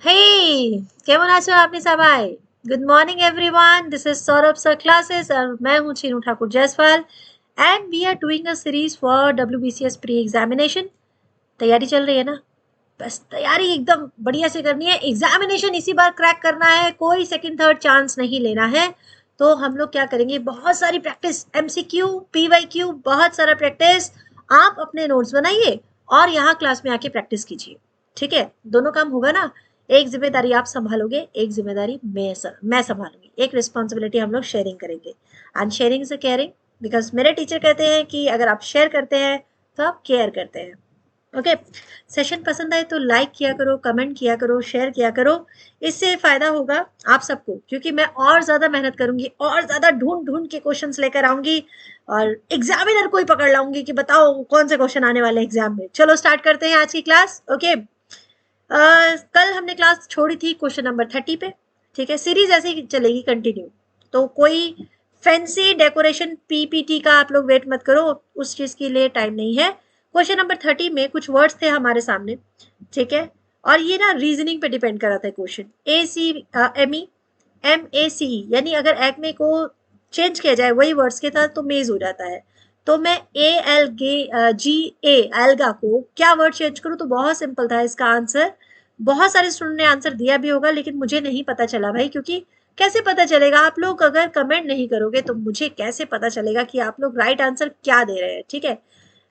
Hey, কেমন আছো আপনি সবাই? Good morning everyone. This is Saurabh sir classes और मैं हूँ Chinu Thakur Jaiswal and we are doing a series for WBCS pre-examination. तैयारी चल रही है ना? बस तैयारी एकदम बढ़िया से करनी है. एग्जामिनेशन इसी बार क्रैक करना है. कोई सेकंड थर्ड चांस नहीं लेना है. तो हम लोग क्या करेंगे? बहुत सारी प्रैक्टिस, MCQ, PYQ, बहुत सारा प्रैक्टिस. आप अपने नोट्स बनाइए और यहाँ क्लास में आके प्रैक्टिस कीजिए. ठीक है? दोनों काम होगा ना. एक जिम्मेदारी आप संभालोगे, एक जिम्मेदारी मैं संभालूंगी. एक रिस्पॉन्सिबिलिटी हम लोग शेयरिंग करेंगे. And sharing is caring, because मेरे टीचर कहते हैं कि अगर आप शेयर करते हैं तो आप केयर करते हैं. ओके. सेशन पसंद आए तो लाइक किया करो, कमेंट किया करो, शेयर किया करो. इससे फायदा होगा आप सबको, क्योंकि मैं और ज्यादा मेहनत करूंगी और ज्यादा ढूंढ ढूंढ के क्वेश्चंस लेकर आऊंगी और एग्जामिनर को ही पकड़ लाऊंगी कि बताओ कौन से क्वेश्चन आने वाले एग्जाम में. चलो स्टार्ट करते हैं आज की क्लास. ओके. कल हमने क्लास छोड़ी थी क्वेश्चन नंबर 30 पे. ठीक है, सीरीज ऐसे ही चलेगी कंटिन्यू. तो कोई फैंसी डेकोरेशन पीपीटी का आप लोग वेट मत करो, उस चीज के लिए टाइम नहीं है. क्वेश्चन नंबर 30 में कुछ वर्ड्स थे हमारे सामने. ठीक है, और ये ना रीजनिंग पे डिपेंड कर रहा था क्वेश्चन. ACME, यानी अगर एक्मे को चेंज किया जाए वही वर्ड्स के साथ तो मेज हो जाता है. तो मैं ALGA को क्या वर्ड चेंज करूं? तो बहुत सिंपल था इसका आंसर. बहुत सारे स्टूडेंट ने आंसर दिया भी होगा, लेकिन मुझे नहीं पता चला भाई, क्योंकि कैसे पता चलेगा? आप लोग अगर कमेंट नहीं करोगे तो मुझे कैसे पता चलेगा कि आप लोग राइट आंसर क्या दे रहे हैं. ठीक है,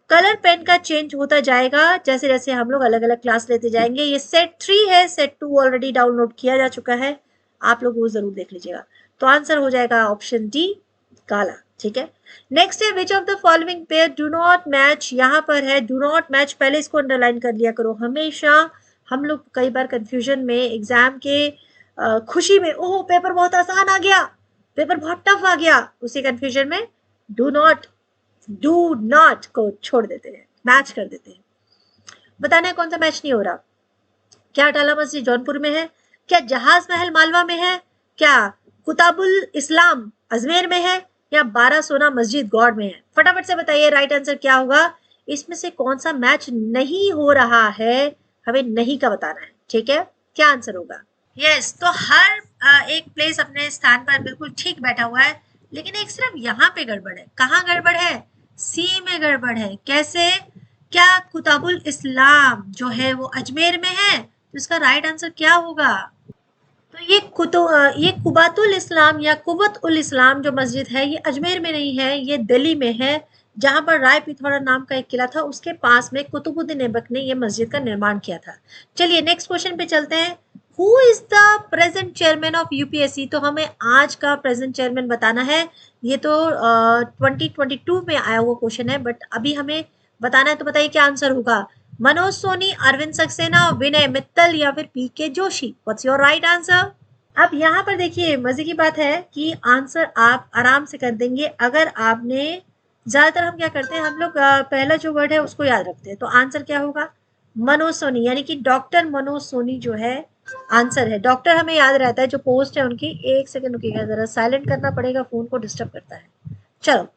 कलर पेन का चेंज होता जाएगा जैसे जैसे हम लोग अलग अलग क्लास लेते जाएंगे. ये सेट 3 है, सेट 2 ऑलरेडी डाउनलोड किया जा चुका है, आप लोग वो जरूर देख लीजिएगा. तो आंसर हो जाएगा ऑप्शन डी, काला. ठीक है, नेक्स्ट है which of the following pair do not match. यहाँ पर है डू नॉट मैच, पहले इसको अंडरलाइन कर लिया करो हमेशा. हम लोग कई बार कंफ्यूजन में एग्जाम के खुशी में ओह पेपर बहुत आसान आ गया, पेपर बहुत टफ आ गया, उसी कंफ्यूजन में डू नॉट को छोड़ देते हैं, मैच कर देते हैं. बताना है कौन सा मैच नहीं हो रहा. क्या टाला मस्जिद जौनपुर में है? क्या जहाज महल मालवा में है? क्या कुताबुल इस्लाम अजमेर में है? या 12 सोना मस्जिद गौड़ में है? फटाफट से बताइए राइट आंसर क्या होगा. इसमें से कौन सा मैच नहीं हो रहा है, हमें नहीं का बताना है. ठीक है, क्या आंसर होगा? यस, तो हर एक प्लेस अपने स्थान पर बिल्कुल ठीक बैठा हुआ है, लेकिन एक सिर्फ यहाँ पे गड़बड़ है. कहाँ गड़बड़ है? सी में गड़बड़ है. कैसे? क्या कुताबुल इस्लाम जो है वो अजमेर में है? तो इसका राइट आंसर क्या होगा? तो ये कुबातुल इस्लाम या कुबत उल इस्लाम जो मस्जिद है ये अजमेर में नहीं है, ये दिल्ली में है, जहां पर राय पिथौरा नाम का एक किला था, उसके पास में कुतुबुद्दीन ऐबक ने ये मस्जिद का निर्माण किया था. चलिए नेक्स्ट क्वेश्चन पे चलते हैं. Who is the present chairman of UPSC. तो हमें आज का प्रेजेंट चेयरमैन बताना है. ये तो 2022 में आया हुआ क्वेश्चन है, बट अभी हमें बताना है. तो बताइए क्या आंसर होगा. मनोज सोनी, अरविंद सक्सेना, विनय मित्तल या फिर PK Joshi. What's your right answer? अब यहाँ पर देखिए मजे की बात है कि आंसर आप आराम से कर देंगे अगर आपने, ज्यादातर हम क्या करते हैं, हम लोग पहला जो वर्ड है उसको याद रखते हैं. तो आंसर क्या होगा? मनोज सोनी, यानी कि डॉक्टर मनोज सोनी जो है आंसर है. डॉक्टर हमें याद रहता है, जो पोस्ट है उनकी. एक सेकंड रुकिएगा, जरा साइलेंट करना पड़ेगा, फोन को डिस्टर्ब करता है. चलो,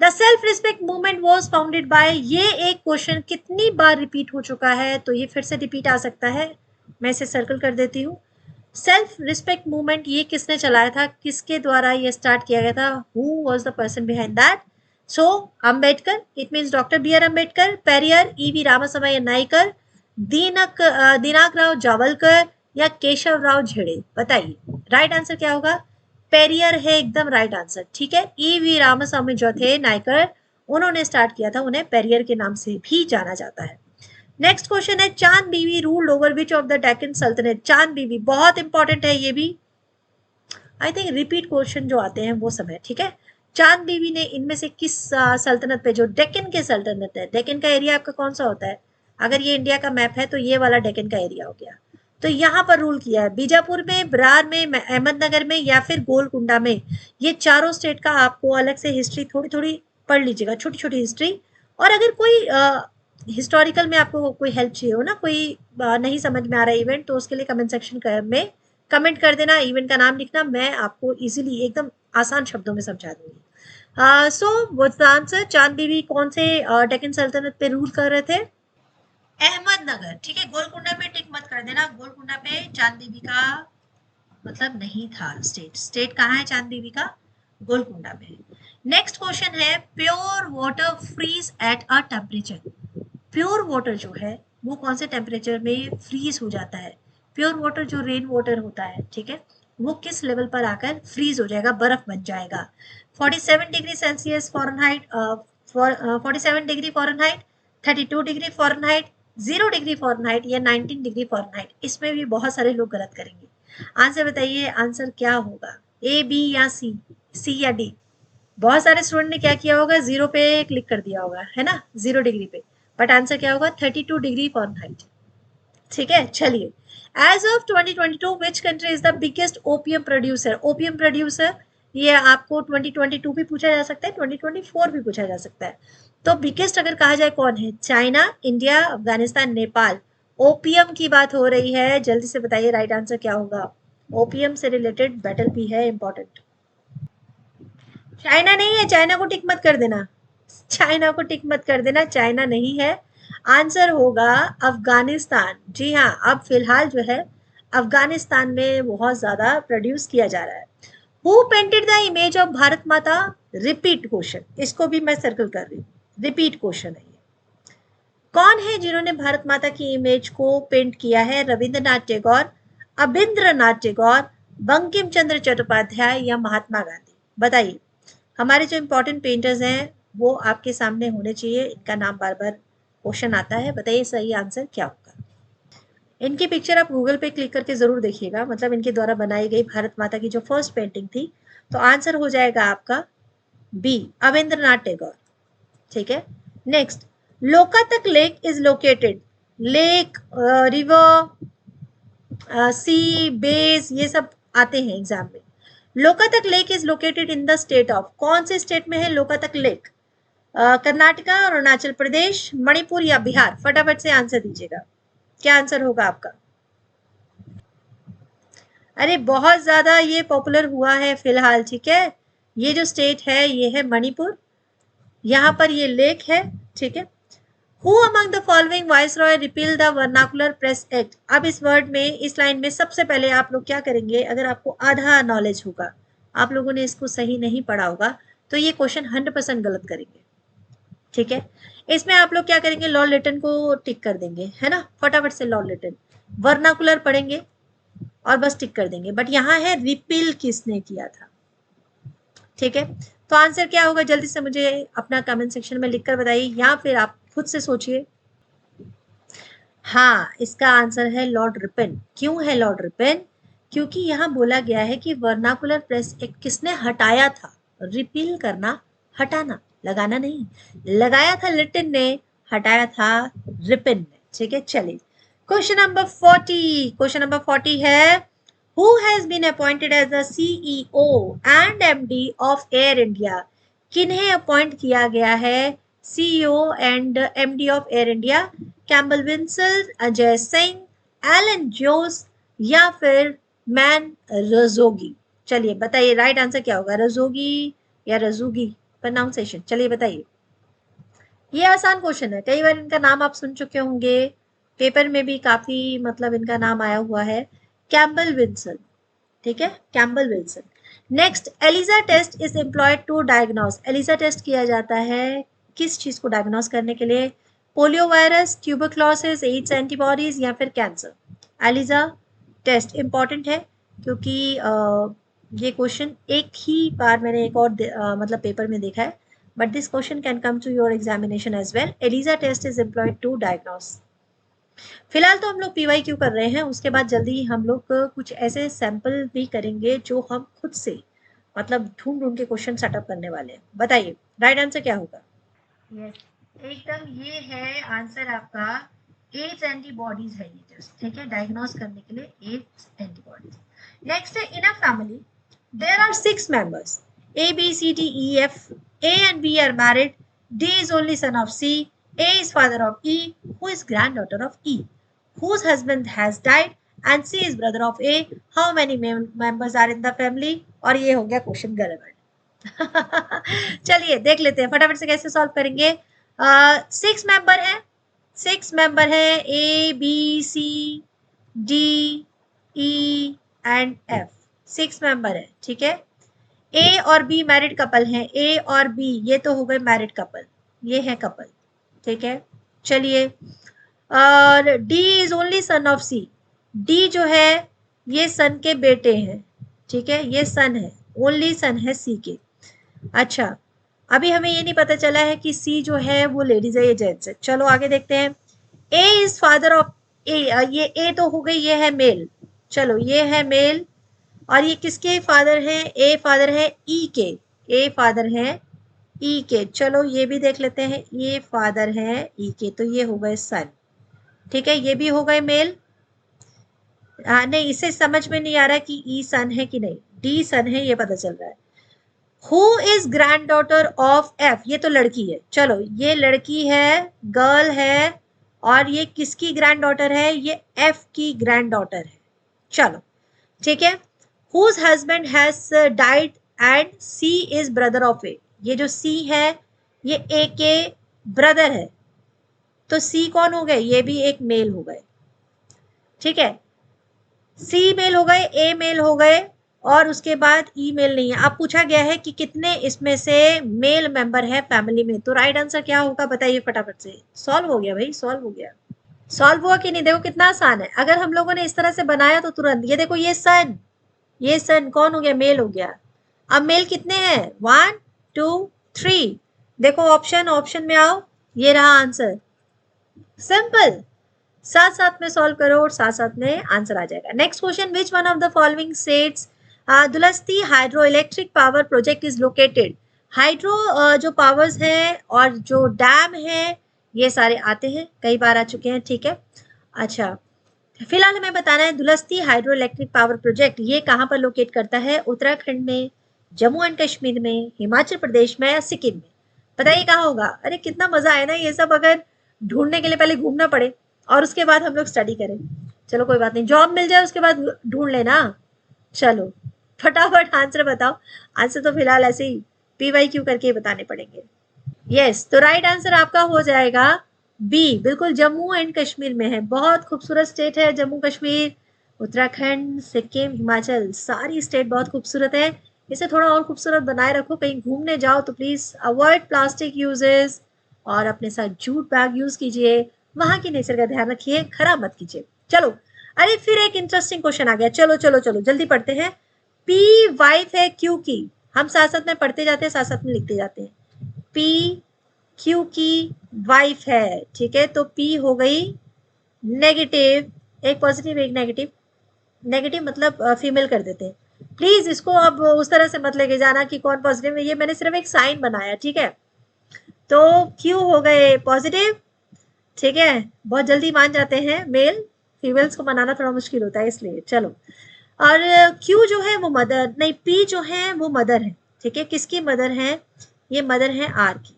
the self respect movement was founded by. ये एक क्वेश्चन कितनी बार रिपीट हो चुका है, तो ये फिर से रिपीट आ सकता है. मैं इसे सर्कल कर देती हूँ. सेल्फ रिस्पेक्ट मूवमेंट ये किसने चलाया था, किसके द्वारा ये स्टार्ट किया गया था? Who was the person behind that? So Ambedkar, it means doctor B R Ambedkar, Periyar, EV Ramasamy Naicker, Dinkar Rao Javalkar या केशव राव झेड़े. बताइए राइट आंसर क्या होगा. पेरियर है एकदम राइट आंसर. ठीक है, ईवी रामास्वामी जो थे नायकर, उन्होंने स्टार्ट किया था, उन्हें पेरियर के नाम से भी जाना जाता है. नेक्स्ट क्वेश्चन है चांद बीवी ruled over which of the Deccan सल्तनत. चांद बीवी बहुत इंपॉर्टेंट है, ये भी आई थिंक रिपीट क्वेश्चन जो आते हैं वो सब है. ठीक है, चांद बीवी ने इनमें से किस सल्तनत पे, जो डेक्कन के सल्तनत है, डेक्कन का एरिया आपका कौन सा होता है? अगर ये इंडिया का मैप है तो ये वाला डेक्कन का एरिया हो गया. तो यहाँ पर रूल किया है बीजापुर में, बरार में, अहमदनगर में या फिर गोलकुंडा में. ये चारों स्टेट का आपको अलग से हिस्ट्री थोड़ी थोड़ी पढ़ लीजिएगा, छोटी छोटी हिस्ट्री. और अगर कोई हिस्टोरिकल में आपको कोई हेल्प चाहिए हो ना, कोई नहीं समझ में आ रहा है इवेंट, तो उसके लिए कमेंट सेक्शन में कमेंट कर देना, इवेंट का नाम लिखना, मैं आपको इजीली एकदम आसान शब्दों में समझा दूंगी. So what's the answer. चांद बीवी कौन से डेक्कन सल्तनत पे रूल कर रहे थे? अहमदनगर. ठीक है, गोलकुंडा में टिक मत कर देना। गोलकुंडा पे चांद देवी का मतलब नहीं था स्टेट कहाँ है चांद देवी का? गोलकुंडा में। नेक्स्ट क्वेश्चन है pure water freeze at a temperature. Pure water जो है वो कौन से टेम्परेचर में फ्रीज हो जाता है? प्योर वाटर जो रेन वाटर होता है, ठीक है, वो किस लेवल पर आकर फ्रीज हो जाएगा, बर्फ बन जाएगा? 47 degree Celsius Fahrenheit, 47 degree Fahrenheit, 32 degree Fahrenheit, 0 degree Fahrenheit या 19 डिग्री फॉरेनहाइट? इसमें भी बहुत सारे लोग गलत करेंगे। आंसर बताइए, आंसर क्या होगा? ए, बी या सी? सी या डी? बहुत सारे स्टूडेंट ने क्या किया होगा, 0 पे क्लिक कर दिया होगा, है ना, 0 डिग्री पे, बट आंसर क्या होगा? 32 डिग्री फॉरेनहाइट। ठीक है, चलिए। As of 2022 which country is the biggest OPM producer? OPM producer ये आपको 2022 भी पूछा जा सकता है, 2024 भी पूछा जा सकता है। तो बिगेस्ट अगर कहा जाए कौन है? China, India, Afghanistan, Nepal. OPM की बात हो रही है, जल्दी से बताइए राइट आंसर क्या होगा? ओपीएम से रिलेटेड बैटल भी है इंपॉर्टेंट। चाइना नहीं है, चाइना को टिक मत कर देना, चाइना को टिक मत कर देना, चाइना नहीं है। आंसर होगा अफगानिस्तान। जी हाँ, अब फिलहाल जो है अफगानिस्तान में बहुत ज्यादा प्रोड्यूस किया जा रहा है। Who painted the image of Bharat Mata? Repeat question, इसको भी मैं सर्कल कर रही हूँ, रिपीट क्वेश्चन है ये। कौन है जिन्होंने भारत माता की इमेज को पेंट किया है? रविंद्रनाथ टैगोर, अबिंद्रनाथ टैगोर, बंकिम चंद्र चट्टोपाध्याय या महात्मा गांधी? बताइए। हमारे जो इंपॉर्टेंट पेंटर्स हैं वो आपके सामने होने चाहिए, इनका नाम बार बार क्वेश्चन आता है, बताइए सही आंसर क्या होगा? इनकी पिक्चर आप गूगल पे क्लिक करके जरूर देखिएगा, मतलब इनके द्वारा बनाई गई भारत माता की जो फर्स्ट पेंटिंग थी। तो आंसर हो जाएगा आपका बी, अविंद्रनाथ टैगोर। ठीक है, next, Loktak lake is located. Lake, river, sea, base, ये सब आते हैं एग्जाम में। Loktak lake is located in the state of? कौन से स्टेट में है लोकातक लेक? कर्नाटका, अरुणाचल प्रदेश, मणिपुर या बिहार? फटाफट से आंसर दीजिएगा, क्या आंसर होगा आपका? अरे बहुत ज्यादा ये पॉपुलर हुआ है फिलहाल, ठीक है। ये जो स्टेट है ये है मणिपुर, यहाँ पर ये लेक है, ठीक है। Who among the following viceroy repeal the vernacular press act? अब इस वर्ड में, इस लाइन में सबसे पहले आप लोग क्या करेंगे, अगर आपको आधा नॉलेज होगा, आप लोगों ने इसको सही नहीं पढ़ा होगा, तो ये क्वेश्चन 100% गलत करेंगे, ठीक है। इसमें आप लोग क्या करेंगे, लॉर्ड लिटन को टिक कर देंगे, है ना, फटाफट से लॉर्ड लिटन। वर्नाकुलर पढ़ेंगे और बस टिक कर देंगे, बट यहाँ है रिपील किसने किया था, ठीक है। तो आंसर क्या होगा, जल्दी से मुझे अपना कमेंट सेक्शन में लिखकर बताइए, या फिर आप खुद से सोचिए। हाँ, इसका आंसर है लॉर्ड रिपन। क्यों है लॉर्ड रिपन? क्योंकि यहाँ बोला गया है कि वर्नाकुलर प्रेस एक्ट किसने हटाया था? रिपील करना, हटाना, लगाना नहीं, लगाया था लिटन ने, हटाया था रिपन ने, ठीक है। चलिए, क्वेश्चन नंबर 40, क्वेश्चन नंबर 40 है who has been appointed as the CEO and MD of Air India? किन्हें अपॉइंट किया गया है CEO and MD of Air India? Campbell विंसल, अजय सिंह, एलन जोस या फिर मैन रजोगी? चलिए बताइए राइट आंसर क्या होगा, रजोगी या रजूगी प्रोनाउंसिएशन? चलिए बताइए। ये आसान क्वेश्चन है, कई बार इनका नाम आप सुन चुके होंगे, पेपर में भी काफी मतलब इनका नाम आया हुआ है, कैम्बल विंसल, ठीक है, Campbell Wilson. Next, ELISA test is employed to diagnose? ELISA test किया जाता है किस चीज को डायग्नोस करने के लिए? Polio virus, tuberculosis, AIDS antibodies या फिर कैंसर? एलिजा टेस्ट इंपॉर्टेंट है क्योंकि ये क्वेश्चन एक ही बार मैंने एक और मतलब पेपर में देखा है, but this question can come to your examination as well. ELISA test is employed to diagnose. फिलहाल तो हम लोग PYQ कर रहे हैं, उसके बाद जल्दी ही हम लोग कुछ ऐसे सैंपल भी करेंगे जो हम खुद से मतलब ढूंढ ढूंढ के क्वेश्चन सेटअप करने वाले हैं। बताइए राइट आंसर क्या होगा? यस, एकदम ये है आंसर आपका, एड्स एंटीबॉडीज है ये टेस्ट, ठीक है, डायग्नोस करने के लिए एड्स एंटीबॉडीज। नेक्स्ट है, in a family there are 6 members, A B C D E F, A and B are married, D is only son of C, A is father of E, who is granddaughter of E, whose husband has died and C is brother of A, how many members are in the family? और ये हो गया question गलत। चलिए देख लेते हैं फटाफट से कैसे सॉल्व करेंगे। 6 मेंबर है, 6 मेंबर है, A B C D, E and F, 6 member है, ठीक है। ए और बी मैरिड कपल हैं, ए और बी ये तो हो गए मैरिड कपल, ये है कपल, ठीक है। चलिए, और D is only son of C, D जो है ये सन के बेटे हैं, ठीक है, ये सन है, ओनली सन है सी के। अच्छा, अभी हमें ये नहीं पता चला है कि सी जो है वो लेडीज है या जेंट्स है। चलो आगे देखते हैं। ए इज फादर ऑफ ए, ये ए तो हो गई, ये है मेल, चलो ये है मेल, और ये किसके फादर हैं, ए फादर है ई के, ए फादर है ई के। चलो ये भी देख लेते हैं, ये फादर है ई के, तो ये हो गए सन, ठीक है, ये भी हो गए मेल। नहीं, इसे समझ में नहीं आ रहा कि ई सन है कि नहीं, डी सन है ये पता चल रहा है। Who is grand daughter of F, ये तो लड़की है, चलो ये लड़की है, गर्ल है, और ये किसकी ग्रैंड डॉटर है, ये एफ की ग्रैंड डॉटर है। चलो ठीक है। Whose husband has died and C is brother of A, ये जो सी है ये ए के ब्रदर है, तो सी कौन हो गए, ये भी एक मेल हो गए, ठीक है। सी मेल हो गए, ए मेल हो गए, और उसके बाद ई मेल नहीं है। अब पूछा गया है कि कितने इसमें से मेल मेंबर है फैमिली में, तो राइट आंसर क्या होगा बताइए फटाफट से। सॉल्व हो गया भाई, सॉल्व हो गया, सॉल्व हुआ कि नहीं, देखो कितना आसान है। अगर हम लोगों ने इस तरह से बनाया तो तुरंत, ये देखो ये सन कौन हो गया, मेल हो गया। अब मेल कितने हैं, 1 2 3, देखो ऑप्शन में आओ, ये रहा आंसर, सिंपल, साथ साथ में सॉल्व करो और साथ साथ में आंसर आ जाएगा। Next question, which one of the following states Dulhasti hydro electric power project is located. Hydro जो पावर्स हैं और जो डैम है ये सारे आते हैं, कई बार आ चुके हैं, ठीक है। अच्छा, फिलहाल हमें बताना है दुलस्ती हाइड्रो इलेक्ट्रिक पावर प्रोजेक्ट ये कहाँ पर लोकेट करता है, उत्तराखंड में, जम्मू एंड कश्मीर में, हिमाचल प्रदेश में या सिक्किम में, बताइए कहाँ होगा। अरे कितना मजा आया ना ये सब, अगर ढूंढने के लिए पहले घूमना पड़े और उसके बाद हम लोग स्टडी करें। चलो कोई बात नहीं, जॉब मिल जाए उसके बाद ढूंढ लेना। चलो फटाफट आंसर बताओ, आंसर तो फिलहाल ऐसे ही PYQ करके बताने पड़ेंगे। यस, तो राइट आंसर आपका हो जाएगा बी, बिल्कुल जम्मू एंड कश्मीर में है। बहुत खूबसूरत स्टेट है जम्मू कश्मीर, उत्तराखंड, सिक्किम, हिमाचल, सारी स्टेट बहुत खूबसूरत है। इसे थोड़ा और खूबसूरत बनाए रखो, कहीं घूमने जाओ तो प्लीज अवॉइड प्लास्टिक यूजेस और अपने साथ जूट बैग यूज कीजिए, वहां की नेचर का ध्यान रखिए, खराब मत कीजिए। चलो, अरे फिर एक इंटरेस्टिंग क्वेश्चन आ गया, चलो चलो चलो जल्दी पढ़ते हैं। पी वाइफ है क्यू की, हम साथ साथ में पढ़ते जाते हैं, साथ साथ में लिखते जाते हैं। पी क्यू की वाइफ है, ठीक है, तो पी हो गई नेगेटिव, एक पॉजिटिव एक नेगेटिव, नेगेटिव मतलब फीमेल कर देते हैं। प्लीज इसको अब उस तरह से मत लेके जाना कि कौन पॉजिटिव है, ये मैंने सिर्फ एक साइन बनाया, ठीक है। तो क्यू हो गए पॉजिटिव, ठीक है, बहुत जल्दी मान जाते हैं मेल, फीमेल्स को मनाना थोड़ा मुश्किल होता है इसलिए। चलो, और क्यू जो है वो मदर, नहीं पी जो है वो मदर है, ठीक है, किसकी मदर है, ये मदर है आर की,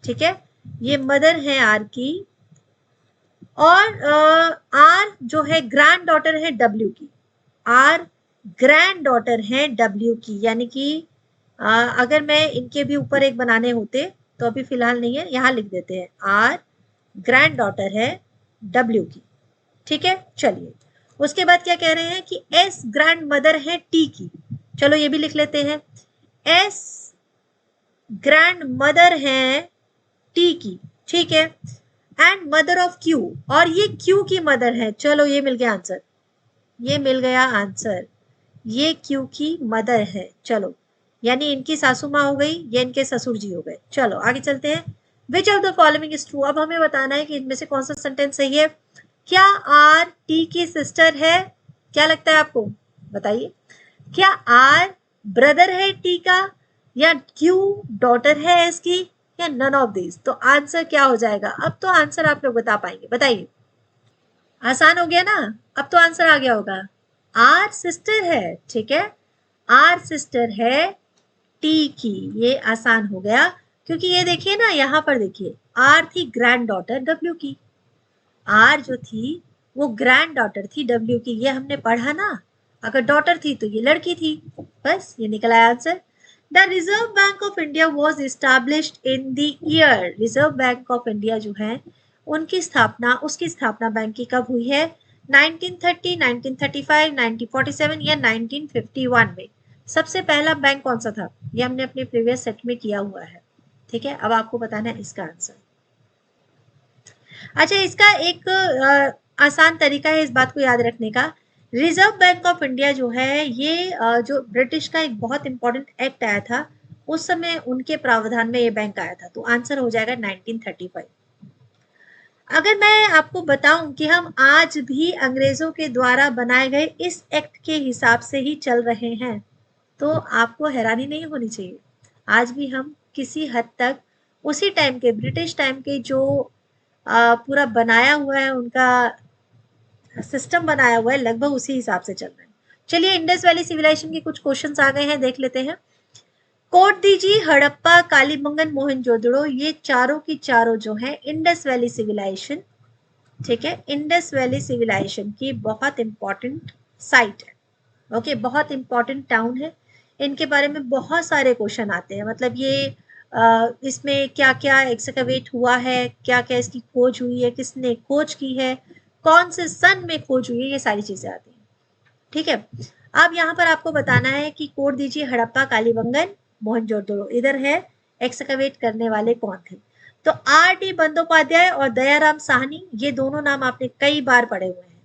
ठीक है, ये मदर है आर की, और आर जो है ग्रैंड डॉटर है डब्ल्यू की, आर ग्रैंड डॉटर है डब्ल्यू की, यानी कि अगर मैं इनके भी ऊपर एक बनाने होते तो अभी फिलहाल नहीं है, यहाँ लिख देते हैं आर ग्रैंड डॉटर है डब्ल्यू की, ठीक है। चलिए, उसके बाद क्या कह रहे हैं कि एस ग्रैंड मदर है टी की, चलो ये भी लिख लेते हैं, एस ग्रैंड मदर है टी की, ठीक है, एंड मदर ऑफ क्यू, और ये क्यू की मदर है। चलो ये मिल गया आंसर, ये मिल गया आंसर, ये क्यू की मदर है। चलो, यानी इनकी सासू माँ हो गई, ये इनके ससुर जी हो गए। चलो आगे चलते हैं। Which of the following is true, अब हमें बताना है कि इनमें से कौन सा सेंटेंस सही है। क्या आर टी की सिस्टर है, क्या लगता है आपको, बताइए। क्या आर ब्रदर है टी का, या क्यू डॉटर है इसकी, या नन ऑफ दिस। तो आंसर क्या हो जाएगा, अब तो आंसर आप लोग बता पाएंगे, बताइए। आसान हो गया ना, अब तो आंसर आ गया होगा। आर सिस्टर है, ठीक है, आर सिस्टर है टी की, ये आसान हो गया, क्योंकि ये देखिए ना, यहाँ पर देखिए आर थी ग्रैंड डॉटर डब्ल्यू की, आर जो थी वो ग्रैंड डॉटर थी डब्ल्यू की, ये हमने पढ़ा ना, अगर डॉटर थी तो ये लड़की थी, बस ये निकला answer. The reserve bank of India was established in the year, reserve bank of India जो है उनकी स्थापना, उसकी स्थापना बैंक की कब हुई है, 1930, 1935, 1947 या 1951 में सबसे पहला बैंक कौन सा था? ये हमने अपने प्रीवियस सेट में किया हुआ है। ठीक है, अब आपको बताना है इसका आंसर। अच्छा, इसका एक आसान तरीका है इस बात को याद रखने का। रिजर्व बैंक ऑफ इंडिया जो है ये जो ब्रिटिश का एक बहुत इंपॉर्टेंट एक्ट आया था, उस समय उनके प्रावधान में ये बैंक आया था, तो आंसर हो जाएगा 1935। अगर मैं आपको बताऊं कि हम आज भी अंग्रेजों के द्वारा बनाए गए इस एक्ट के हिसाब से ही चल रहे हैं, तो आपको हैरानी नहीं होनी चाहिए। आज भी हम किसी हद तक उसी टाइम के, ब्रिटिश टाइम के जो पूरा बनाया हुआ है, उनका सिस्टम बनाया हुआ है, लगभग उसी हिसाब से चल रहे हैं। चलिए, इंडस वैली सिविलाइजेशन के कुछ क्वेश्चंस आ गए हैं, देख लेते हैं। कोट दीजिए हड़प्पा, कालीबंगन, मोहनजोदड़ो, ये चारों की चारों जो है इंडस वैली सिविलाइजेशन, ठीक है, इंडस वैली सिविलाइजेशन की बहुत इंपॉर्टेंट साइट है। ओके, बहुत इंपॉर्टेंट टाउन है। इनके बारे में बहुत सारे क्वेश्चन आते हैं, मतलब ये इसमें क्या क्या एक्सकवेट हुआ है, क्या क्या इसकी खोज हुई है, किसने खोज की है, कौन से सन में खोज हुई है, ये सारी चीजें आती हैं। ठीक है, अब यहाँ पर आपको बताना है कि कोड दीजिए हड़प्पा, कालीबंगन, मोहनजोदड़ो, इधर है एक्सकवेट करने वाले कौन थे। तो R.D. बंदोपाध्याय और दयाराम साहनी, ये दोनों नाम आपने कई बार पढ़े हुए हैं।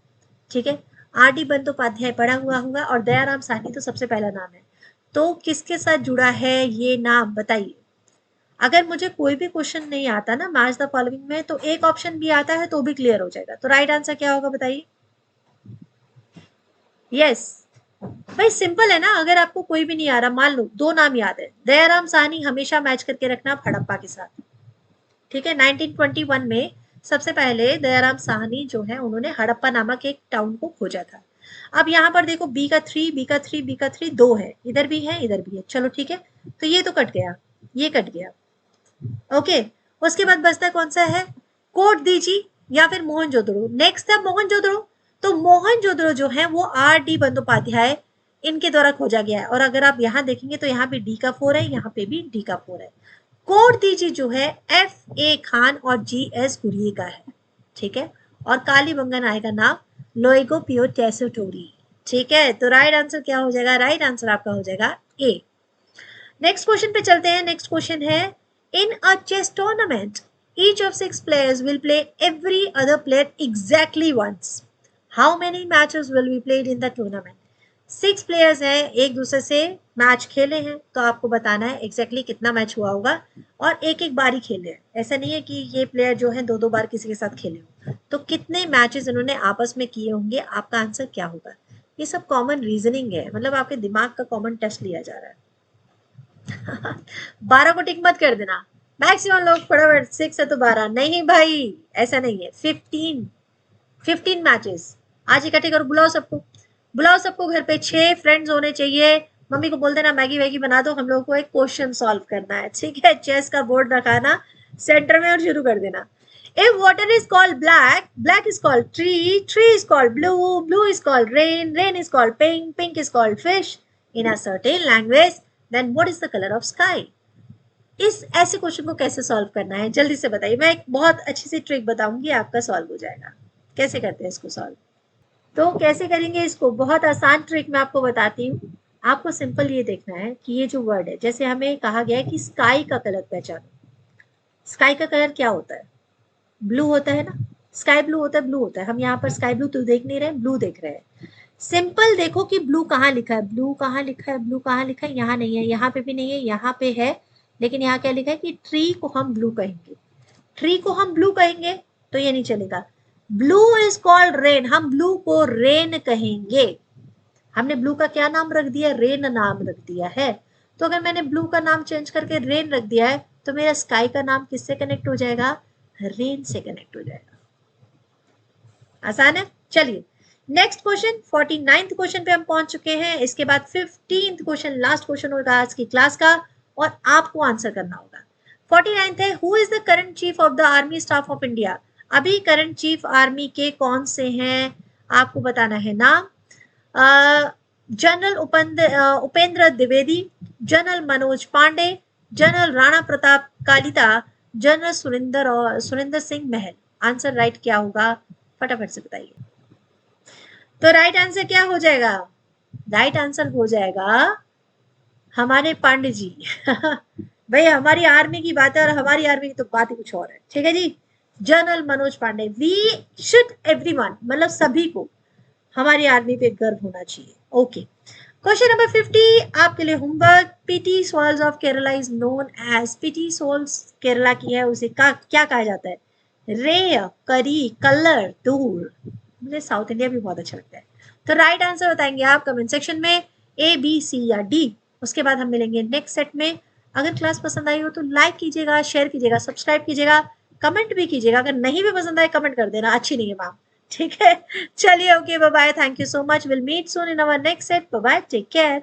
ठीक है, R.D. बंदोपाध्याय पढ़ा हुआ होगा और दयाराम साहनी तो सबसे पहला नाम है। तो किसके साथ जुड़ा है ये नाम, बताइए। अगर मुझे कोई भी क्वेश्चन नहीं आता ना मैच द फॉलोइंग में, तो एक ऑप्शन भी आता है तो भी क्लियर हो जाएगा। तो राइट आंसर क्या होगा बताइए। यस, भाई सिंपल है ना। अगर आपको कोई भी नहीं आ रहा, मान लो दो नाम याद है, दयाराम साहनी हमेशा मैच करके रखना हड़प्पा के साथ। ठीक है, 1921 में सबसे पहले दयाराम साहनी जो है उन्होंने हड़प्पा नामक एक टाउन को खोजा था। अब यहाँ पर देखो बी का 3, बी का 3, बी का 3 दो है, इधर भी है इधर भी है, चलो ठीक है, तो ये तो कट गया, ये कट गया। ओके, उसके बाद बचता कौन सा है, कोट दीजी या फिर मोहनजोदड़ो। नेक्स्ट था मोहनजोदड़ो। तो मोहनजोदड़ो जो है वो R.D. बंदोपाध्याय इनके द्वारा खोजा गया है। और अगर आप यहाँ देखेंगे तो यहाँ पे D का 4 है, यहाँ पे भी D का 4 है। कोट दीजी जो है F.A. खान और G.S. कुरिये का है। ठीक है, और कालीबंगन आएगा नाम लोइगो पियो टेसोटोरी। ठीक है, तो राइट आंसर क्या हो जाएगा, राइट आंसर आपका हो जाएगा ए। नेक्स्ट क्वेश्चन पे चलते हैं। नेक्स्ट क्वेश्चन है, in a chess tournament each of 6 players will play every other player exactly once. How many matches will be played in the tournament? 6 players हैं, एक दूसरे से मैच खेले हैं, तो आपको बताना है एग्जैक्टली कितना मैच हुआ होगा और एक एक बार ही खेले हैं। ऐसा नहीं है कि ये प्लेयर जो है दो दो बार किसी के साथ खेले हो। तो कितने मैचेस इन्होंने आपस में किए होंगे, आपका आंसर क्या होगा। ये सब कॉमन रीजनिंग है, मतलब आपके दिमाग का कॉमन टेस्ट लिया जा रहा है। 12 को टिक मत कर देना, मैक्सिमम लोग फटाफट 6 है तो 12, नहीं भाई ऐसा नहीं है। 15 मैचेस। आज इकट्ठे करो, बुलाओ सबको, बुलाओ सबको घर पे। 6 फ्रेंड्स होने चाहिए। मम्मी को बोल देना मैगी वैगी बना दो, हम लोग को एक क्वेश्चन सॉल्व करना है। ठीक है, चेस का बोर्ड रखाना सेंटर में और शुरू कर देना। If water is called black, black is called tree, tree is called blue, blue is called rain, rain is called pink, pink is called fish in a certain language, then what is the color of sky? इस ऐसे question को कैसे solve करना है जल्दी से बताइए। मैं एक बहुत अच्छी सी ट्रिक बताऊंगी, आपका सॉल्व हो जाएगा। कैसे करते हैं इसको सॉल्व, तो कैसे करेंगे इसको, बहुत आसान ट्रिक मैं आपको बताती हूँ। आपको सिंपल ये देखना है कि ये जो वर्ड है, जैसे हमें कहा गया है कि स्काई का कलर पहचानो। स्काई का कलर क्या होता है, ब्लू होता है ना, स्काई ब्लू होता है, ब्लू होता है। हम यहाँ पर स्काई ब्लू तो देख नहीं रहे, ब्लू देख रहे हैं। सिंपल देखो कि ब्लू कहाँ लिखा है, ब्लू कहाँ लिखा है, ब्लू कहाँ लिखा है, यहाँ नहीं है, यहाँ पे भी नहीं है, यहाँ पे है, लेकिन यहाँ क्या लिखा है कि ट्री को हम ब्लू कहेंगे। ट्री को हम ब्लू कहेंगे तो ये नहीं चलेगा। ब्लू इज कॉल्ड रेन, हम ब्लू को रेन कहेंगे। हमने ब्लू का क्या नाम रख दिया, रेन नाम रख दिया है। तो अगर मैंने ब्लू का नाम चेंज करके रेन रख दिया है, तो मेरा स्काई का नाम किससे कनेक्ट हो जाएगा, रेन से कनेक्ट हो जाएगा। आसान है। चलिए नेक्स्ट क्वेश्चन, 49th क्वेश्चन पे हम पहुंच चुके हैं। इसके बाद 15th क्वेश्चन लास्ट क्वेश्चन होगा आज की क्लास का और आपको आंसर करना होगा। 49th है, who is the current chief of the army staff of India. अभी करंट चीफ आर्मी के कौन से हैं, आपको बताना है नाम। General Upendra Dwivedi, general Manoj Pande, general Rana Pratap Kalita, general Surendra Singh Mahal. Answer right क्या होगा, फटाफट से बताइए। तो राइट आंसर क्या हो जाएगा? राइट आंसर हो जाएगा हमारे पांडे जी। भाई हमारी आर्मी की बात है और हमारी आर्मी की तो बात ही कुछ और है। ठीक है जी, general Manoj Pande. We should everyone, मतलब सभी को हमारी आर्मी पे गर्व होना चाहिए। ओके, क्वेश्चन नंबर 50 आपके लिए homework. Peat soils of Kerala is known as, peat soils Kerala की है उसे क्या कहा जाता है? रे, करी, कलर, दूर। मुझे साउथ इंडिया भी बहुत अच्छा लगता है। तो राइट आंसर बताएंगे आप कमेंट सेक्शन में, ए बी सी या डी। उसके बाद हम मिलेंगे नेक्स्ट सेट में। अगर क्लास पसंद आई हो तो लाइक कीजिएगा, शेयर कीजिएगा, सब्सक्राइब कीजिएगा, कमेंट भी कीजिएगा। अगर नहीं भी पसंद आए कमेंट कर देना, अच्छी नहीं है मैम। ठीक है, चलिए, okay, bye bye, thank you so much, will meet soon in our next set, bye bye, take care.